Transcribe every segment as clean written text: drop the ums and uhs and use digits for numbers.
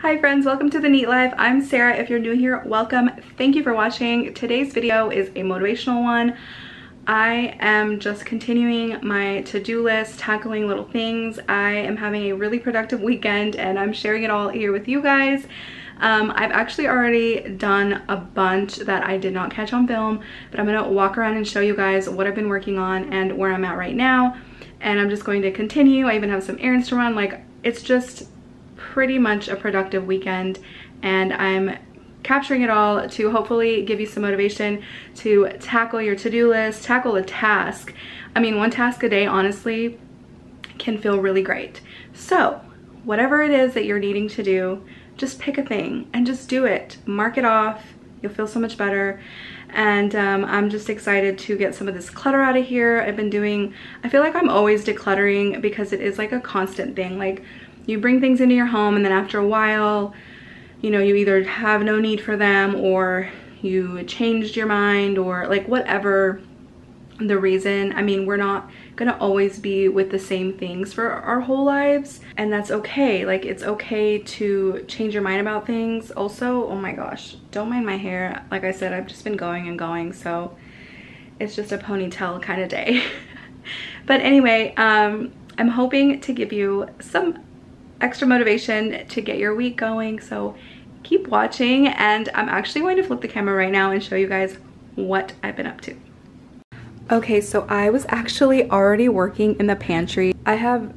Hi friends, welcome to the Neat Life. I'm Sarah. If you're new here, welcome. Thank you for watching. Today's video is a motivational one. I am just continuing my to-do list, tackling little things. I am having a really productive weekend and I'm sharing it all here with you guys. I've actually already done a bunch that I did not catch on film, but I'm gonna walk around and show you guys what I've been working on and where I'm at right now. And I'm just going to continue. I even have some errands to run. Like, it's just pretty much a productive weekend and I'm capturing it all to hopefully give you some motivation to tackle your to-do list, tackle a task. I mean, one task a day honestly can feel really great. So whatever it is that you're needing to do, just pick a thing and just do it. Mark it off. You'll feel so much better. And I'm just excited to get some of this clutter out of here. I feel like I'm always decluttering because it is like a constant thing. Like, you bring things into your home and then after a while, you know, you either have no need for them or you changed your mind or like whatever the reason. I mean, we're not gonna always be with the same things for our whole lives, and that's okay. Like, it's okay to change your mind about things. Also, oh my gosh, don't mind my hair. Like I said, I've just been going and going, so it's just a ponytail kind of day. But anyway, I'm hoping to give you some extra motivation to get your week going, so keep watching. And I'm actually going to flip the camera right now and show you guys what I've been up to. Okay, so I was actually already working in the pantry. I'm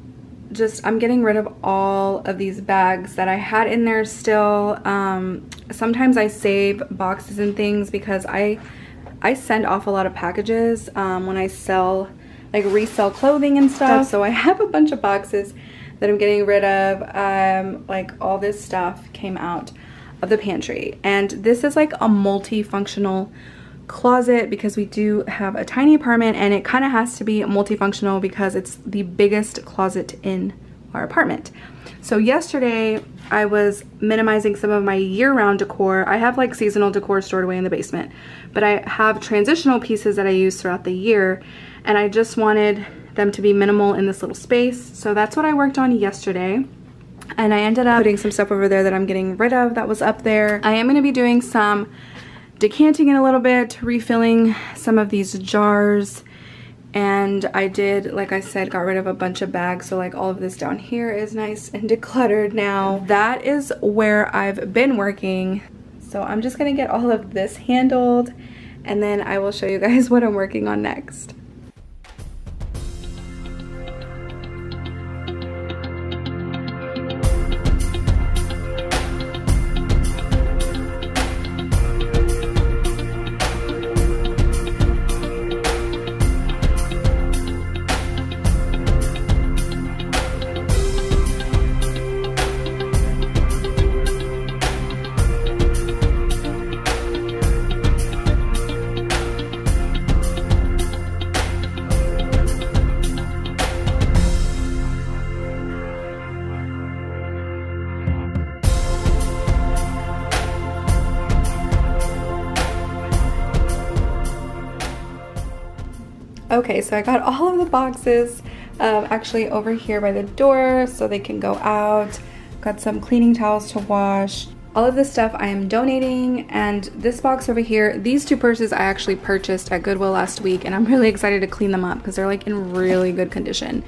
getting rid of all of these bags that I had in there still. Sometimes I save boxes and things because I send off a lot of packages when I resell clothing and stuff. So I have a bunch of boxes that I'm getting rid of. Like, all this stuff came out of the pantry, and this is like a multifunctional closet because we do have a tiny apartment, and it kind of has to be multifunctional because it's the biggest closet in our apartment. So yesterday I was minimizing some of my year-round decor. I have like seasonal decor stored away in the basement, but I have transitional pieces that I use throughout the year, and I just wanted them to be minimal in this little space. So that's what I worked on yesterday. And I ended up putting some stuff over there that I'm getting rid of that was up there. I am going to be doing some decanting in a little bit, refilling some of these jars. And I did, like I said, got rid of a bunch of bags. So like all of this down here is nice and decluttered now. That is where I've been working. So I'm just going to get all of this handled, and then I will show you guys what I'm working on next. Okay, so I got all of the boxes actually over here by the door so they can go out. Got some cleaning towels to wash. All of this stuff I am donating, and this box over here, these two purses I actually purchased at Goodwill last week, and I'm really excited to clean them up because they're like in really good condition.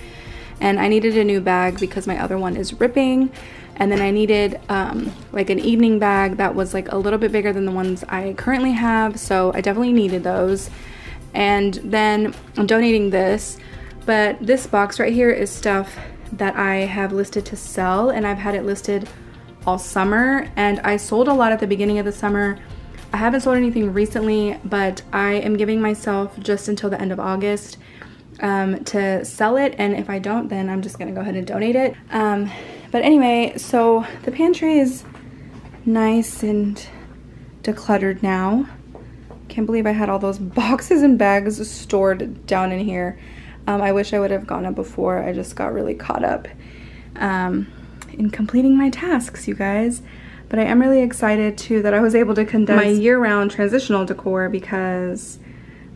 And I needed a new bag because my other one is ripping, and then I needed like an evening bag that was like a little bit bigger than the ones I currently have, so I definitely needed those. And then I'm donating this, but this box right here is stuff that I have listed to sell, and I've had it listed all summer, and I sold a lot at the beginning of the summer. I haven't sold anything recently, but I am giving myself just until the end of August to sell it, and if I don't, then I'm just gonna go ahead and donate it. But anyway, so the pantry is nice and decluttered now. Can't believe I had all those boxes and bags stored down in here. I wish I would have gone up before. I just got really caught up in completing my tasks, you guys. But I am really excited too that I was able to condense my year-round transitional decor because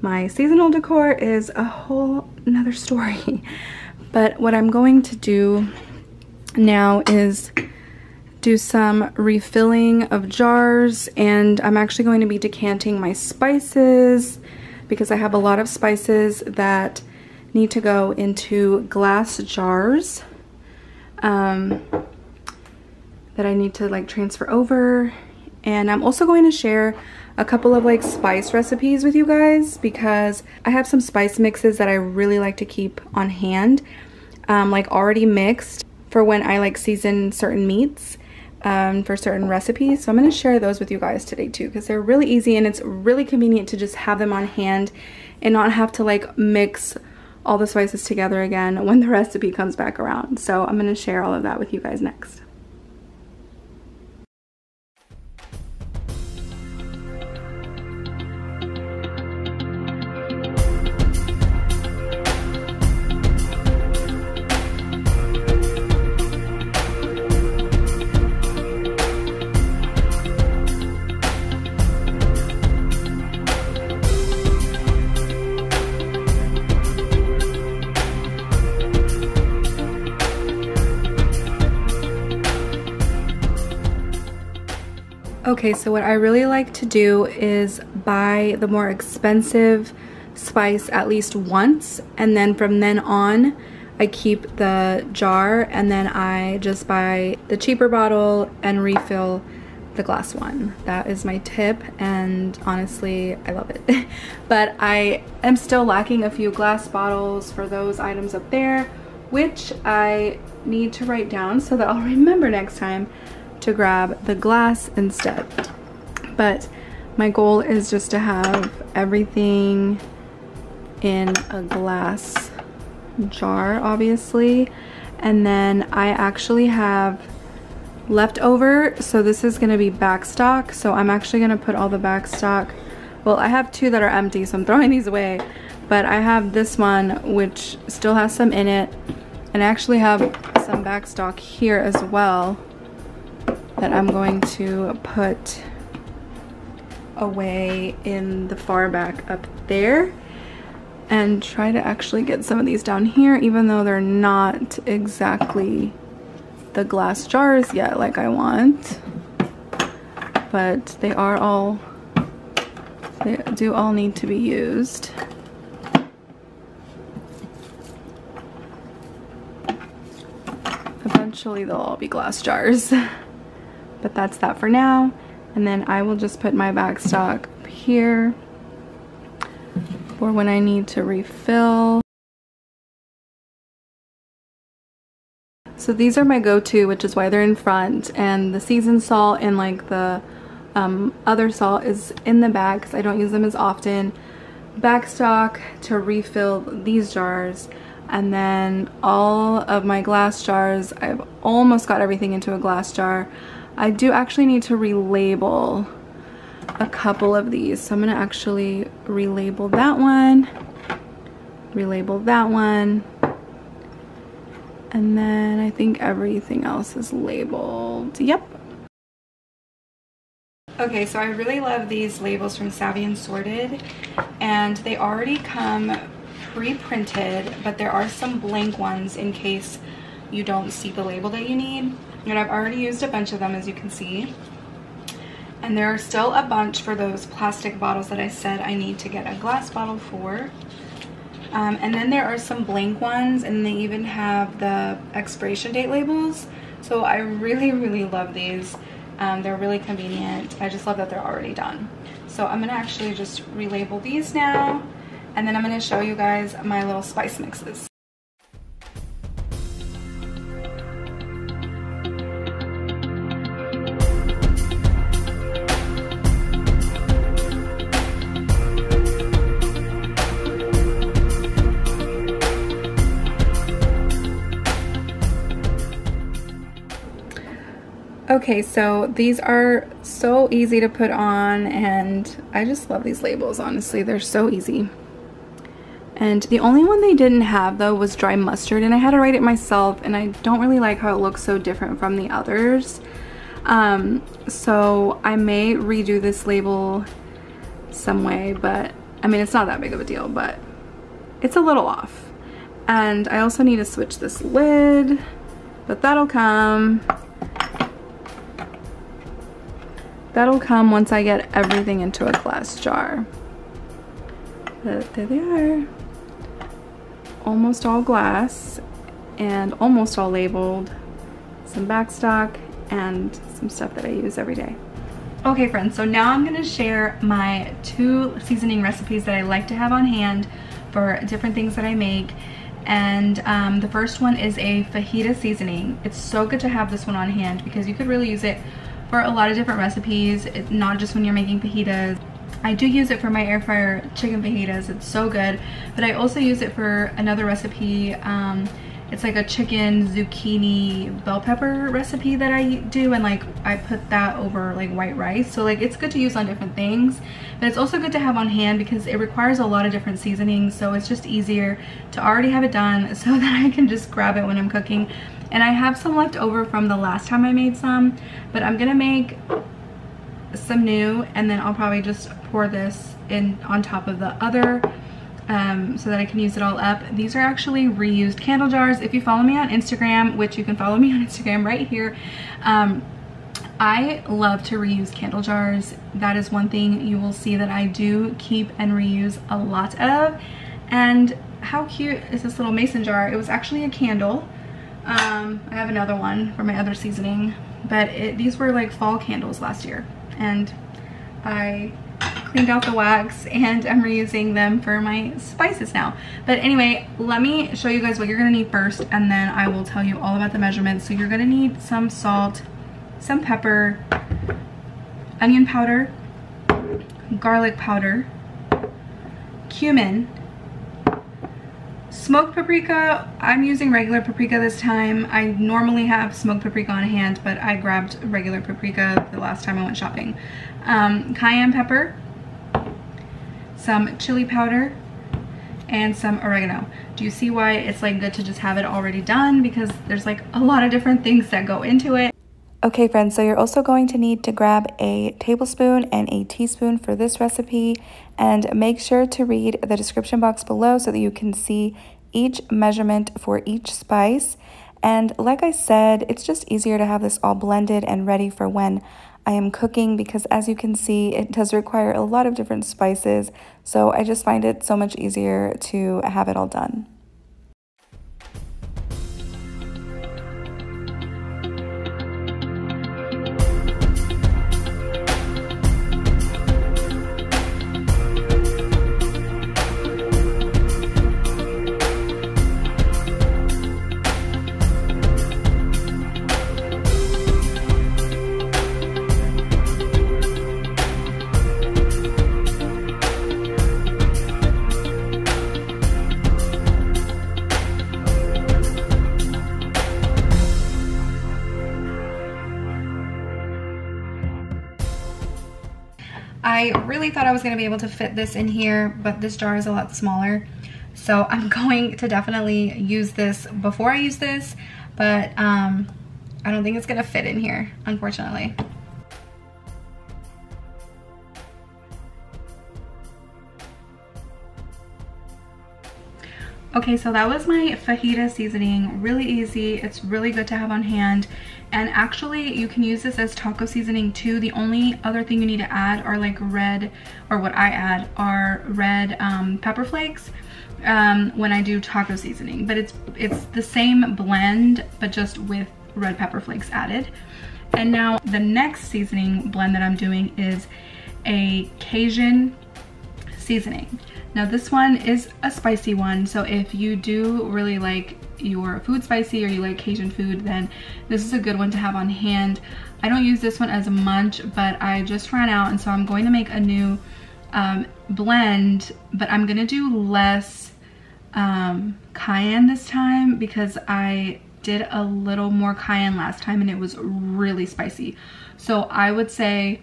my seasonal decor is a whole nother story. But what I'm going to do now is do some refilling of jars, and I'm actually going to be decanting my spices because I have a lot of spices that need to go into glass jars that I need to like transfer over. And I'm also going to share a couple of like spice recipes with you guys because I have some spice mixes that I really like to keep on hand, like already mixed for when I like season certain meats for certain recipes. So I'm going to share those with you guys today too because they're really easy and it's really convenient to just have them on hand and not have to like mix all the spices together again when the recipe comes back around. So I'm going to share all of that with you guys next. Okay, so what I really like to do is buy the more expensive spice at least once, and then from then on I keep the jar and then I just buy the cheaper bottle and refill the glass one. That is my tip, and honestly I love it. But I am still lacking a few glass bottles for those items up there, which I need to write down so that I'll remember next time to grab the glass instead. But my goal is just to have everything in a glass jar, obviously. And then I actually have leftover, so this is going to be back stock. So I'm actually going to put all the back stock, well, I have two that are empty, so I'm throwing these away, but I have this one which still has some in it, and I actually have some back stock here as well that I'm going to put away in the far back up there, and try to actually get some of these down here, even though they're not exactly the glass jars yet like I want, but they do all need to be used. Eventually they'll all be glass jars. But that's that for now, and then I will just put my back stock up here for when I need to refill. So these are my go-to, which is why they're in front, and the seasoned salt and like the other salt is in the back because I don't use them as often. Back stock to refill these jars, and then all of my glass jars, I've almost got everything into a glass jar. I do actually need to relabel a couple of these, so I'm going to actually relabel that one, and then I think everything else is labeled. Yep. Okay, so I really love these labels from Savvy and Sorted, and they already come pre-printed, but there are some blank ones in case you don't see the label that you need. And I've already used a bunch of them, as you can see, and there are still a bunch for those plastic bottles that I said I need to get a glass bottle for. And then there are some blank ones, and they even have the expiration date labels. So I really love these. They're really convenient. I just love that they're already done. So I'm gonna actually just relabel these now, and then I'm gonna show you guys my little spice mixes. Okay, so these are so easy to put on, and I just love these labels, honestly. They're so easy. And the only one they didn't have though was dry mustard, and I had to write it myself, and I don't really like how it looks so different from the others. So I may redo this label some way, but I mean, it's not that big of a deal, but it's a little off. And I also need to switch this lid, but that'll come. That'll come once I get everything into a glass jar. But there they are. Almost all glass and almost all labeled. Some backstock and some stuff that I use every day. Okay friends, so now I'm gonna share my 2 seasoning recipes that I like to have on hand for different things that I make. And the first one is a fajita seasoning. It's so good to have this one on hand because you could really use it for a lot of different recipes, not just when you're making fajitas. I do use it for my air fryer chicken fajitas, it's so good, but I also use it for another recipe. It's like a chicken zucchini bell pepper recipe that I do, and like I put that over like white rice. So like it's good to use on different things, but it's also good to have on hand because it requires a lot of different seasonings, so it's just easier to already have it done so that I can just grab it when I'm cooking. And I have some left over from the last time I made some, but I'm gonna make some new, and then I'll probably just pour this in on top of the other so that I can use it all up. These are actually reused candle jars. If you follow me on Instagram, which you can follow me on Instagram right here, I love to reuse candle jars. That is one thing you will see that I do keep and reuse a lot of. And how cute is this little mason jar? It was actually a candle. I have another one for my other seasoning, but these were like fall candles last year, and I cleaned out the wax and I'm reusing them for my spices now. But anyway, let me show you guys what you're gonna need first, and then I will tell you all about the measurements. So you're gonna need some salt, some pepper, onion powder, garlic powder, cumin, smoked paprika. I'm using regular paprika this time. I normally have smoked paprika on hand, but I grabbed regular paprika the last time I went shopping. Cayenne pepper, some chili powder, and some oregano. Do you see why it's like good to just have it already done? Because there's like a lot of different things that go into it. Okay friends, so you're also going to need to grab a tablespoon and a teaspoon for this recipe, and make sure to read the description box below so that you can see each measurement for each spice. And like I said, it's just easier to have this all blended and ready for when I am cooking, because as you can see, it does require a lot of different spices, so I just find it so much easier to have it all done. I really thought I was going to be able to fit this in here, but this jar is a lot smaller. So I'm going to definitely use this before I use this, but I don't think it's going to fit in here, unfortunately. Okay, so that was my fajita seasoning. Really easy. It's really good to have on hand. And actually, you can use this as taco seasoning too. The only other thing you need to add are like red, or what I add are red pepper flakes when I do taco seasoning. But it's the same blend, but just with red pepper flakes added. And now the next seasoning blend that I'm doing is a Cajun seasoning. Now this one is a spicy one, so if you do really like your food spicy or you like Cajun food, then this is a good one to have on hand. I don't use this one as much, but I just ran out, and so I'm going to make a new blend, but I'm gonna do less cayenne this time because I did a little more cayenne last time and it was really spicy. So I would say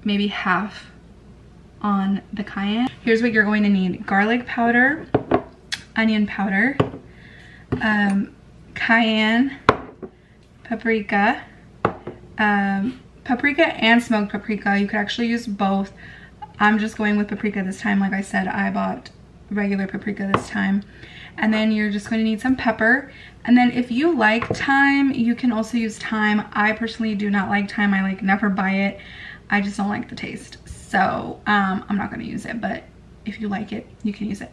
maybe half on the cayenne. Here's what you're going to need: garlic powder, onion powder, cayenne, paprika, paprika and smoked paprika. You could actually use both. I'm just going with paprika this time. Like I said, I bought regular paprika this time. And then you're just going to need some pepper. And then if you like thyme, you can also use thyme. I personally do not like thyme. I like never buy it. I just don't like the taste. So I'm not going to use it, but if you like it, you can use it.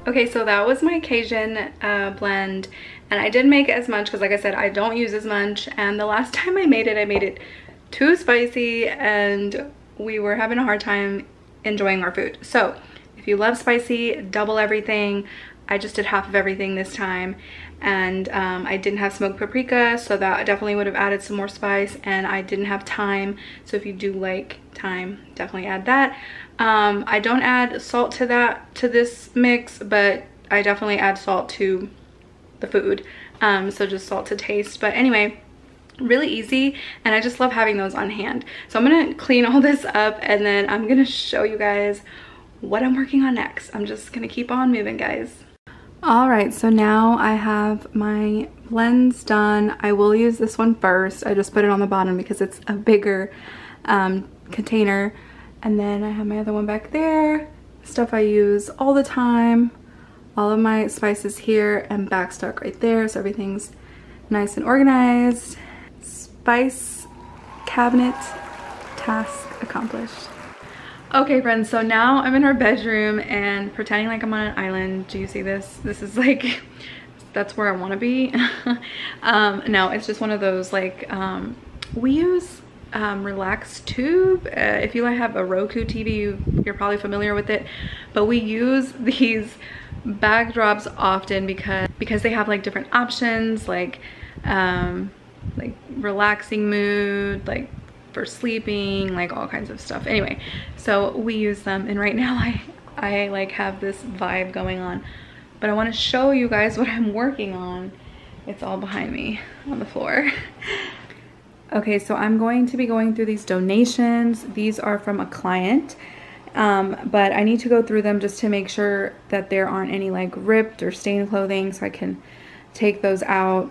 Okay, so that was my Cajun blend, and I didn't make as much because, like I said, I don't use as much. And the last time I made it too spicy, and we were having a hard time enjoying our food. So if you love spicy, double everything. I just did half of everything this time, and I didn't have smoked paprika, so that definitely would have added some more spice. And I didn't have thyme, so if you do like thyme, definitely add that. I don't add salt to this mix, but I definitely add salt to the food, so just salt to taste. But anyway, really easy, and I just love having those on hand. So I'm gonna clean all this up, and then I'm gonna show you guys what I'm working on next. I'm just gonna keep on moving, guys. All right, so now I have my blends done. I will use this one first. I just put it on the bottom because it's a bigger container. And then I have my other one back there, stuff I use all the time. All of my spices here and back stuck right there, so everything's nice and organized. Spice cabinet task accomplished. Okay friends, so now I'm in our bedroom and pretending like I'm on an island. Do you see this? This is like, that's where I want to be. No, it's just one of those like, we use relax tube. If you have a Roku TV, you're probably familiar with it, but we use these backdrops often because they have like different options, like relaxing mood, like for sleeping, like all kinds of stuff. Anyway, so we use them, and right now I like have this vibe going on, but I want to show you guys what I'm working on. It's all behind me on the floor. Okay, so I'm going to be going through these donations. These are from a client, but I need to go through them just to make sure that there aren't any like ripped or stained clothing, so I can take those out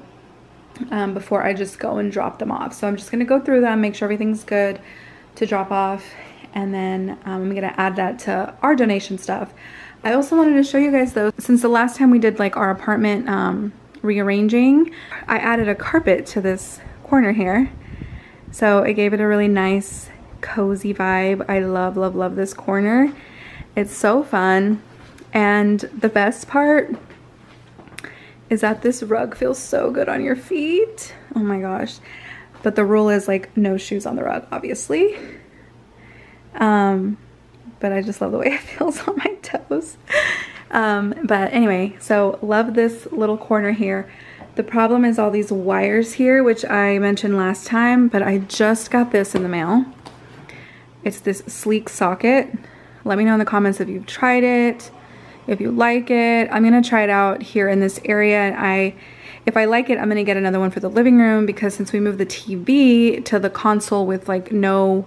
before I just go and drop them off. So I'm just gonna go through them, make sure everything's good to drop off, and then I'm gonna add that to our donation stuff. I also wanted to show you guys though, since the last time we did like our apartment rearranging, I added a carpet to this corner here. So it gave it a really nice, cozy vibe. I love, love, love this corner. It's so fun. And the best part is that this rug feels so good on your feet. Oh my gosh. But the rule is like no shoes on the rug, obviously. But I just love the way it feels on my toes. But anyway, so love this little corner here. The problem is all these wires here, which I mentioned last time, but I just got this in the mail. It's this sleek socket. Let me know in the comments if you've tried it, if you like it. I'm gonna try it out here in this area, and if I like it, I'm gonna get another one for the living room, because since we moved the TV to the console with like no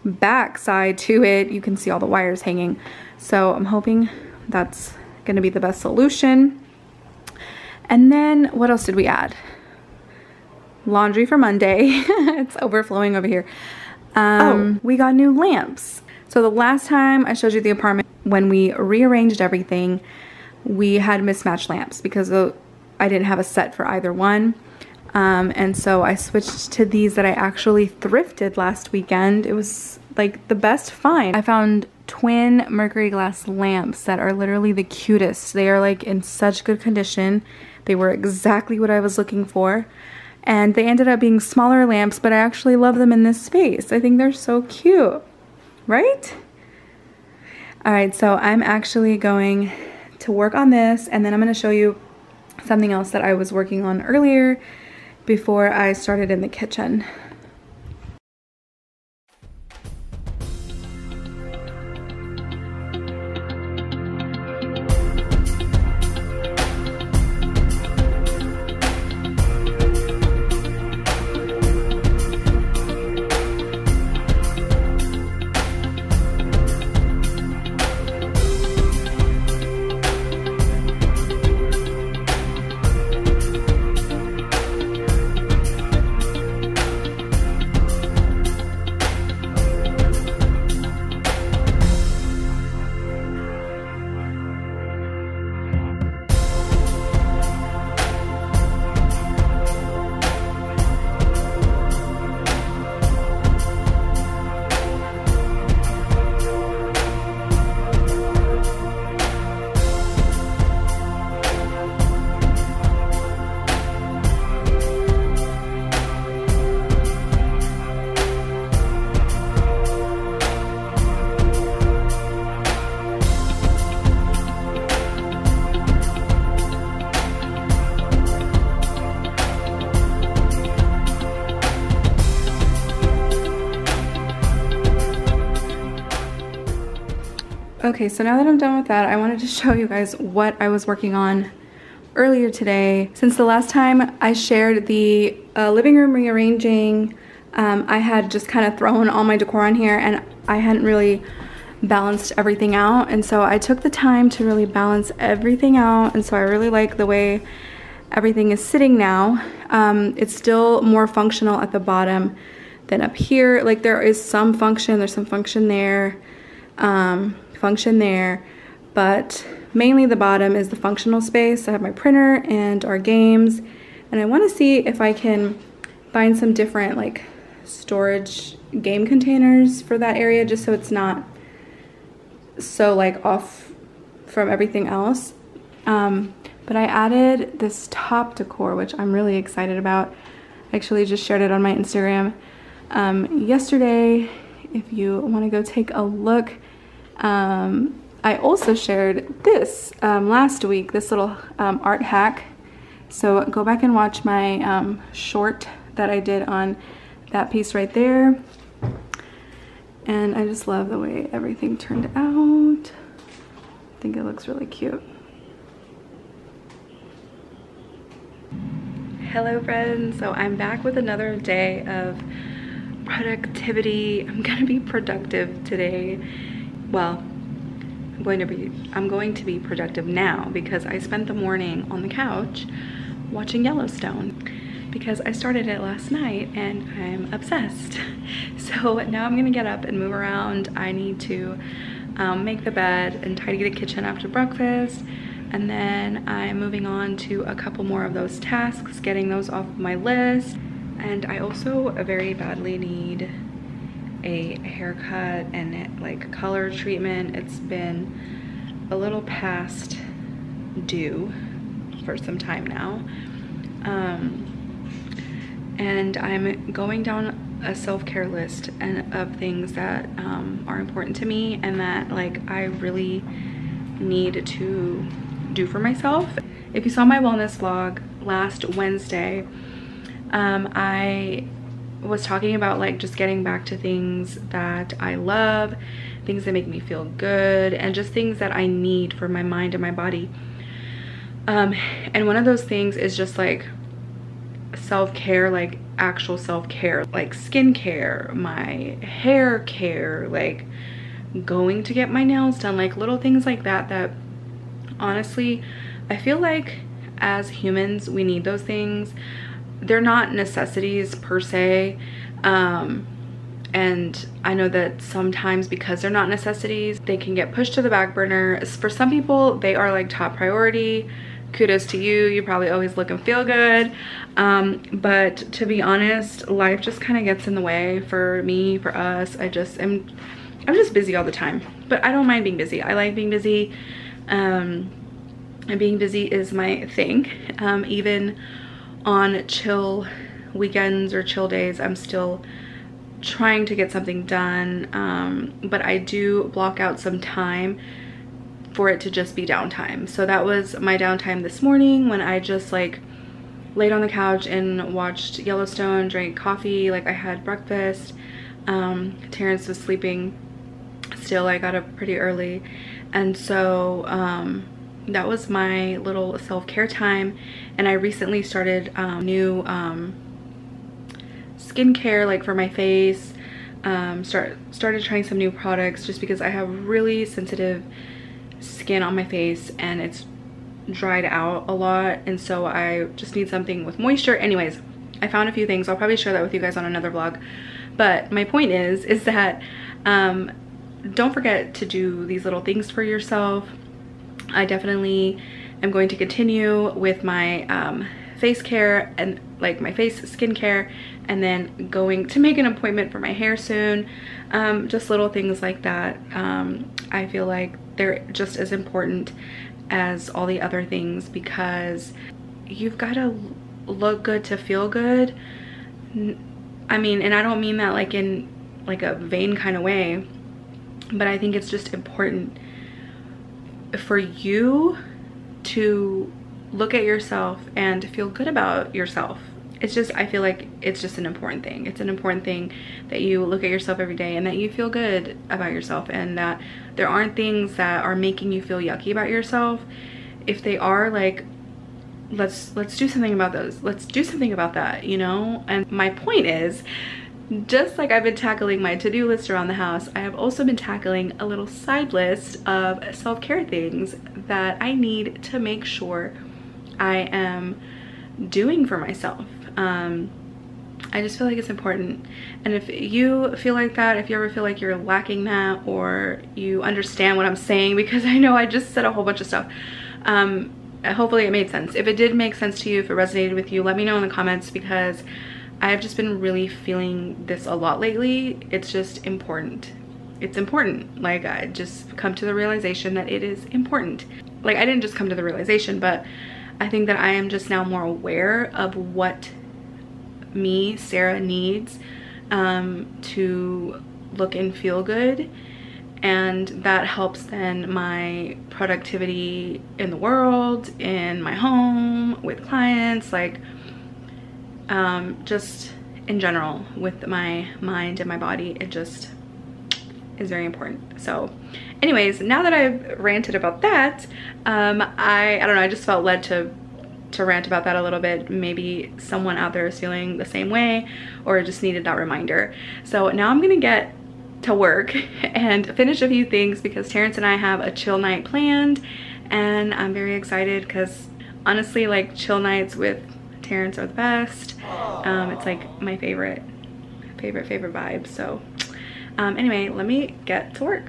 back side to it, you can see all the wires hanging. So I'm hoping that's gonna be the best solution. And then what else did we add? Laundry for Monday. It's overflowing over here. We got new lamps. So the last time I showed you the apartment, when we rearranged everything, we had mismatched lamps because I didn't have a set for either one. And so I switched to these that I actually thrifted last weekend. It was like the best find. I found twin mercury glass lamps that are literally the cutest. They are like in such good condition. They were exactly what I was looking for. And they ended up being smaller lamps, but I actually love them in this space. I think they're so cute, right? All right, so I'm actually going to work on this, and then I'm gonna show you something else that I was working on earlier before I started in the kitchen. Okay, so now that I'm done with that, I wanted to show you guys what I was working on earlier today. Since the last time I shared the living room rearranging, I had just kind of thrown all my decor on here and I hadn't really balanced everything out. And so I took the time to really balance everything out. And so I really like the way everything is sitting now. It's still more functional at the bottom than up here. Like there is some function, there's some function there. Function there, but mainly the bottom is the functional space. I have my printer and our games, and I want to see if I can find some different like storage game containers for that area, just so it's not so like off from everything else. But I added this top decor, which I'm really excited about. I actually just shared it on my Instagram yesterday. If you want to go take a look. I also shared this last week, this little art hack. So go back and watch my short that I did on that piece right there. And I just love the way everything turned out. I think it looks really cute. Hello friends, so I'm back with another day of productivity. I'm gonna be productive today. Well, I'm going to be productive now because I spent the morning on the couch watching Yellowstone because I started it last night and I'm obsessed. So now I'm gonna get up and move around. I need to make the bed and tidy the kitchen after breakfast, and then I'm moving on to a couple more of those tasks, getting those off my list. And I also very badly need a haircut and like color treatment. It's been a little past due for some time now, and I'm going down a self-care list and of things that are important to me and that like I really need to do for myself. If you saw my wellness vlog last Wednesday, I was talking about like just getting back to things that I love, things that make me feel good, and just things that I need for my mind and my body. And one of those things is just like self-care, like actual self-care, like skincare, my hair care, like going to get my nails done, like little things like that, that honestly, I feel like as humans, we need those things. They're not necessities per se, and I know that sometimes because they're not necessities, they can get pushed to the back burner. For some people, they are like top priority. Kudos to you, you probably always look and feel good, but to be honest, life just kind of gets in the way for me, for us. I'm just busy all the time, but I don't mind being busy. I like being busy, and being busy is my thing. Even on chill weekends or chill days, I'm still trying to get something done, but I do block out some time for it to just be downtime. So that was my downtime this morning, when I just like laid on the couch and watched Yellowstone, drank coffee, like I had breakfast. Terrence was sleeping still. I got up pretty early, and so that was my little self-care time. And I recently started new skincare, like for my face. Started trying some new products just because I have really sensitive skin on my face and it's dried out a lot, and so I just need something with moisture. Anyways, I found a few things. I'll probably share that with you guys on another vlog, but my point is that don't forget to do these little things for yourself. I definitely am going to continue with my face care and like my face skincare, and then going to make an appointment for my hair soon. Just little things like that. I feel like they're just as important as all the other things, because you've got to look good to feel good. I mean, and I don't mean that like in like a vain kind of way, but I think it's just important for you to look at yourself and feel good about yourself. It's just, I feel like it's just an important thing. It's an important thing that you look at yourself every day and that you feel good about yourself, and that there aren't things that are making you feel yucky about yourself. If they are, like, let's do something about those. Let's do something about that, you know? And my point is, just like I've been tackling my to-do list around the house, I have also been tackling a little side list of self-care things that I need to make sure I am doing for myself. I just feel like it's important. And if you feel like that, if you ever feel like you're lacking that, or you understand what I'm saying, because I know I just said a whole bunch of stuff, hopefully it made sense. If it did make sense to you, if it resonated with you, let me know in the comments, because I've just been really feeling this a lot lately. It's just important. It's important. Like, I just come to the realization that it is important. Like, I didn't just come to the realization, but I think that I am just now more aware of what me, Sarah, needs to look and feel good. And that helps then my productivity in the world, in my home, with clients, like just in general with my mind and my body. It just is very important. So anyways, now that I've ranted about that, I don't know, I just felt led to rant about that a little bit. Maybe someone out there is feeling the same way, or just needed that reminder. So now I'm gonna get to work and finish a few things, because Terrence and I have a chill night planned, and I'm very excited because honestly, like, chill nights with Terrence are the best. It's like my favorite vibe. So anyway, let me get to work.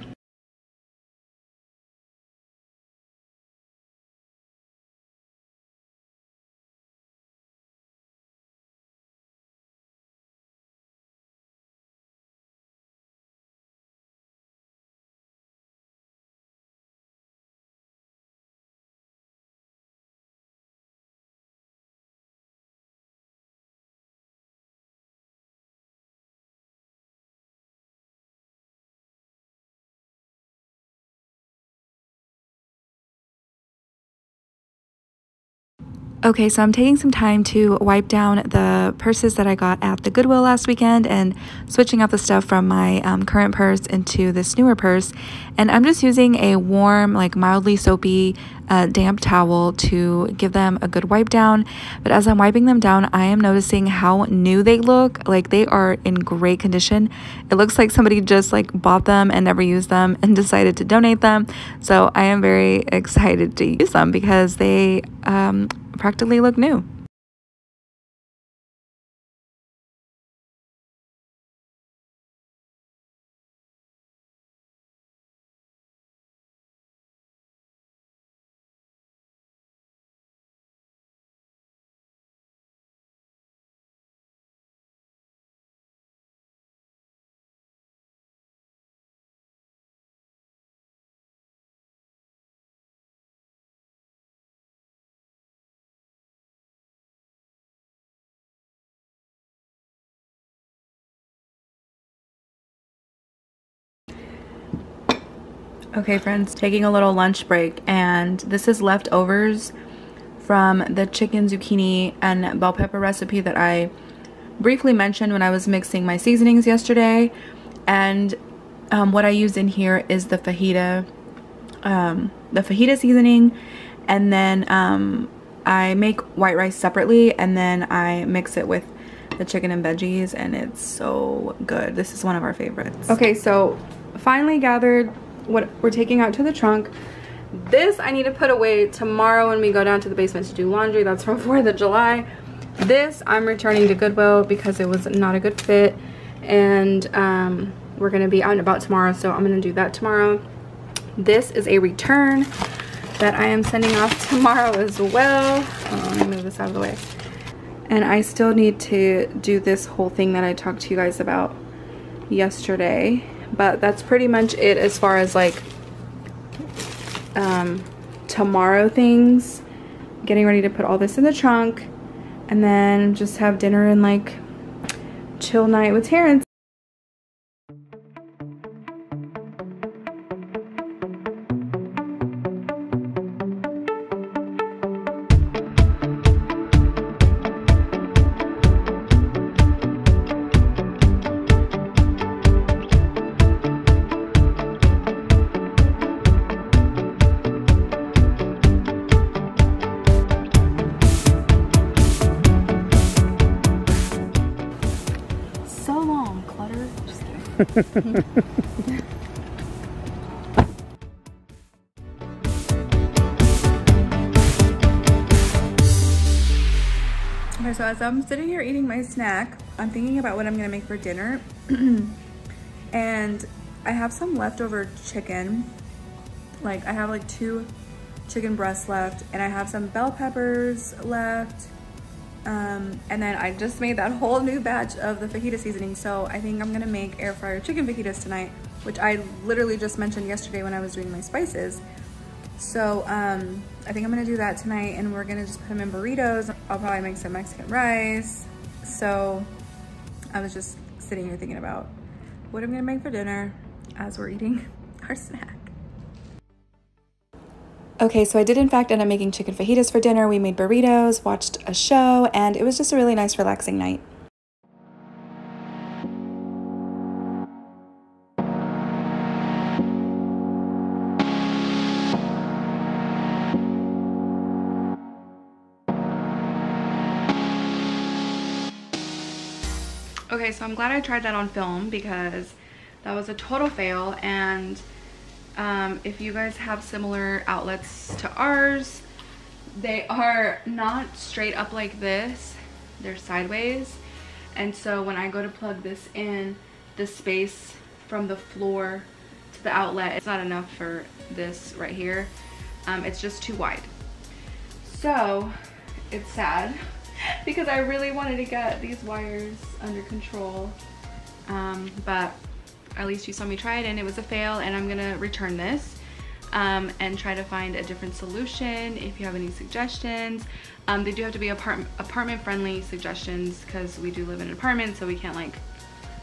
Okay, so I'm taking some time to wipe down the purses that I got at the Goodwill last weekend and switching up the stuff from my current purse into this newer purse. And I'm just using a warm, like mildly soapy, damp towel to give them a good wipe down. But as I'm wiping them down, I am noticing how new they look. Like, they are in great condition. It looks like somebody just like bought them and never used them and decided to donate them. So I am very excited to use them because they practically look new. Okay friends, taking a little lunch break, and this is leftovers from the chicken zucchini and bell pepper recipe that I briefly mentioned when I was mixing my seasonings yesterday. And what I use in here is the fajita seasoning, and then I make white rice separately, and then I mix it with the chicken and veggies, and it's so good. This is one of our favorites. Okay, so finally gathered what we're taking out to the trunk. This I need to put away tomorrow when we go down to the basement to do laundry. That's from 4th of July. This I'm returning to Goodwill because it was not a good fit, and we're gonna be out and about tomorrow, so I'm gonna do that tomorrow. This is a return that I am sending off tomorrow as well. Let me move this out of the way. And I still need to do this whole thing that I talked to you guys about yesterday, but that's pretty much it as far as like tomorrow things. Getting ready to put all this in the trunk and then just have dinner and like chill night with Terrence. Okay, so as I'm sitting here eating my snack, I'm thinking about what I'm gonna make for dinner. And I have some leftover chicken. Like I have like 2 chicken breasts left, and I have some bell peppers left. And then I just made that whole new batch of the fajita seasoning, so I think I'm gonna make air fryer chicken fajitas tonight, which I literally just mentioned yesterday when I was doing my spices. So I think I'm gonna do that tonight, and we're gonna just put them in burritos. I'll probably make some Mexican rice. So I was just sitting here thinking about what I'm gonna make for dinner as we're eating our snack. Okay, so I did in fact end up making chicken fajitas for dinner. We made burritos, watched a show, and it was just a really nice, relaxing night. Okay, so I'm glad I tried that on film because that was a total fail, and if you guys have similar outlets to ours, they are not straight up like this, they're sideways. And so when I go to plug this in, the space from the floor to the outlet, it's not enough for this right here. It's just too wide. So it's sad because I really wanted to get these wires under control, but at least you saw me try it and it was a fail, and I'm gonna return this and try to find a different solution. If you have any suggestions, they do have to be apartment friendly suggestions because we do live in an apartment, so we can't like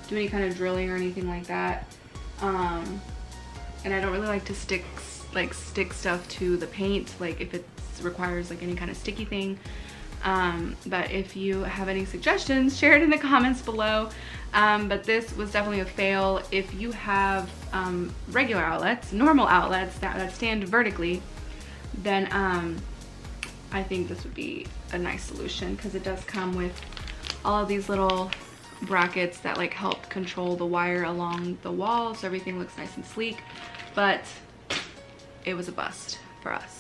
do any kind of drilling or anything like that. And I don't really like to stick stuff to the paint, like if it requires like any kind of sticky thing. But if you have any suggestions, share it in the comments below. But this was definitely a fail. If you have regular outlets, normal outlets that stand vertically, then I think this would be a nice solution, because it does come with all of these little brackets that like help control the wire along the wall, so everything looks nice and sleek. But it was a bust for us.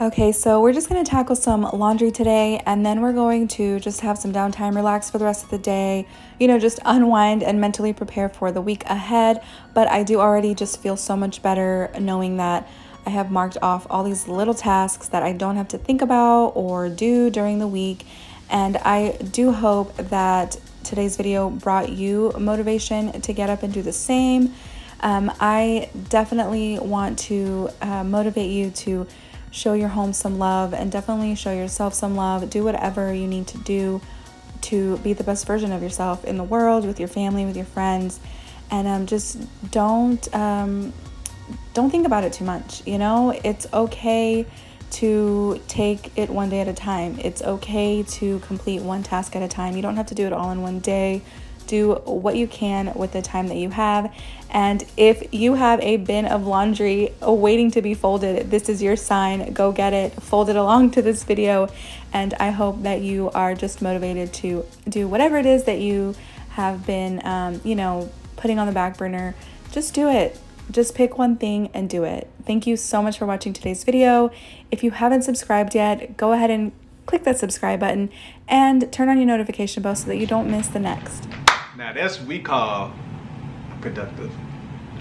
Okay, so we're just gonna tackle some laundry today, and then we're going to just have some downtime, relax for the rest of the day, you know, just unwind and mentally prepare for the week ahead. But I do already just feel so much better knowing that I have marked off all these little tasks that I don't have to think about or do during the week. And I do hope that today's video brought you motivation to get up and do the same. I definitely want to motivate you to show your home some love, and definitely show yourself some love. Do whatever you need to do to be the best version of yourself in the world, with your family, with your friends. And just don't think about it too much. You know, it's okay to take it one day at a time. It's okay to complete one task at a time. You don't have to do it all in one day. Do what you can with the time that you have. And if you have a bin of laundry waiting to be folded, this is your sign. Go get it, fold it along to this video. And I hope that you are just motivated to do whatever it is that you have been, you know, putting on the back burner. Just do it. Just pick one thing and do it. Thank you so much for watching today's video. If you haven't subscribed yet, go ahead and click that subscribe button and turn on your notification bell so that you don't miss the next. Now that's what we call a productive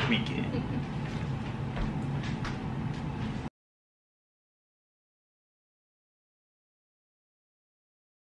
weekend.